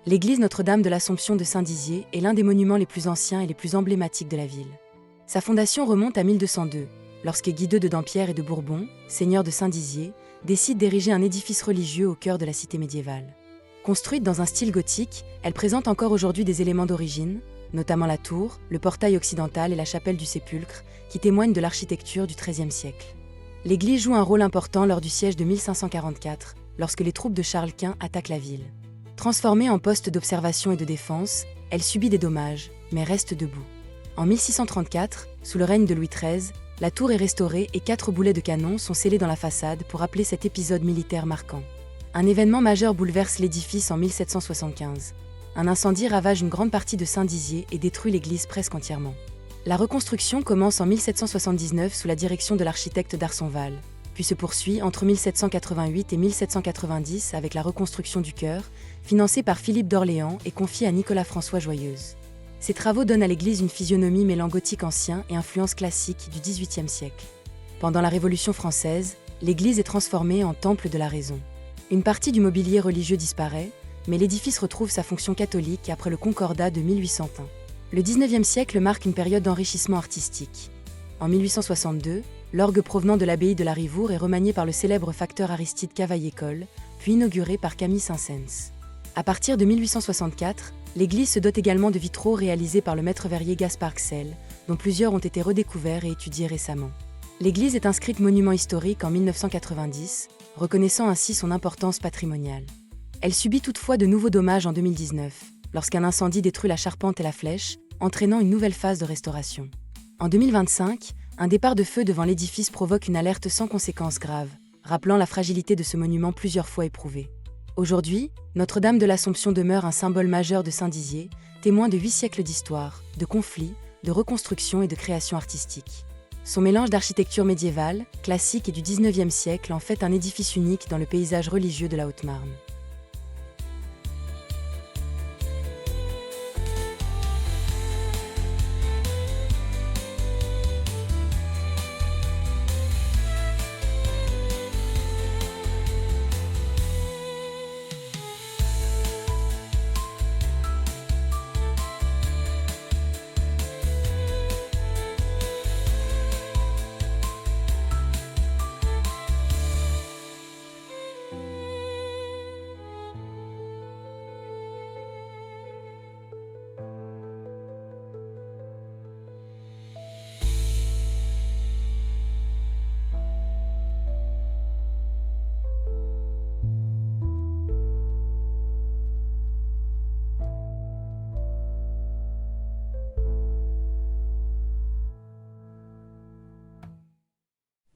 L'église Notre-Dame de l'Assomption de Saint-Dizier est l'un des monuments les plus anciens et les plus emblématiques de la ville. Sa fondation remonte à 1202, lorsque Guy II de Dampierre et de Bourbon, seigneur de Saint-Dizier, décide d'ériger un édifice religieux au cœur de la cité médiévale. Construite dans un style gothique, elle présente encore aujourd'hui des éléments d'origine, notamment la tour, le portail occidental et la chapelle du Sépulcre, qui témoignent de l'architecture du XIIIe siècle. L'église joue un rôle important lors du siège de 1544, lorsque les troupes de Charles Quint attaquent la ville. Transformée en poste d'observation et de défense, elle subit des dommages, mais reste debout. En 1634, sous le règne de Louis XIII, la tour est restaurée et 4 boulets de canon sont scellés dans la façade pour rappeler cet épisode militaire marquant. Un événement majeur bouleverse l'édifice en 1775. Un incendie ravage une grande partie de Saint-Dizier et détruit l'église presque entièrement. La reconstruction commence en 1779 sous la direction de l'architecte d'Arsonval, puis se poursuit entre 1788 et 1790 avec la reconstruction du chœur, financée par Philippe d'Orléans et confiée à Nicolas-François Joyeuse. Ces travaux donnent à l'église une physionomie mêlant gothique ancien et influence classique du XVIIIe siècle. Pendant la Révolution française, l'église est transformée en temple de la raison. Une partie du mobilier religieux disparaît, mais l'édifice retrouve sa fonction catholique après le Concordat de 1801. Le XIXe siècle marque une période d'enrichissement artistique. En 1862, l'orgue provenant de l'abbaye de la Rivoure est remanié par le célèbre facteur Aristide Cavaillé-Coll, puis inauguré par Camille Saint-Saëns. À partir de 1864, l'église se dote également de vitraux réalisés par le maître-verrier Gaspard Gsell, dont plusieurs ont été redécouverts et étudiés récemment. L'église est inscrite monument historique en 1990, reconnaissant ainsi son importance patrimoniale. Elle subit toutefois de nouveaux dommages en 2019, lorsqu'un incendie détruit la charpente et la flèche, entraînant une nouvelle phase de restauration. En 2025, un départ de feu devant l'édifice provoque une alerte sans conséquences graves, rappelant la fragilité de ce monument plusieurs fois éprouvé. Aujourd'hui, Notre-Dame de l'Assomption demeure un symbole majeur de Saint-Dizier, témoin de 8 siècles d'histoire, de conflits, de reconstruction et de création artistique. Son mélange d'architecture médiévale, classique et du XIXe siècle en fait un édifice unique dans le paysage religieux de la Haute-Marne.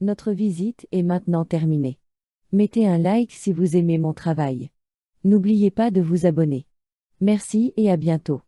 Notre visite est maintenant terminée. Mettez un like si vous aimez mon travail. N'oubliez pas de vous abonner. Merci et à bientôt.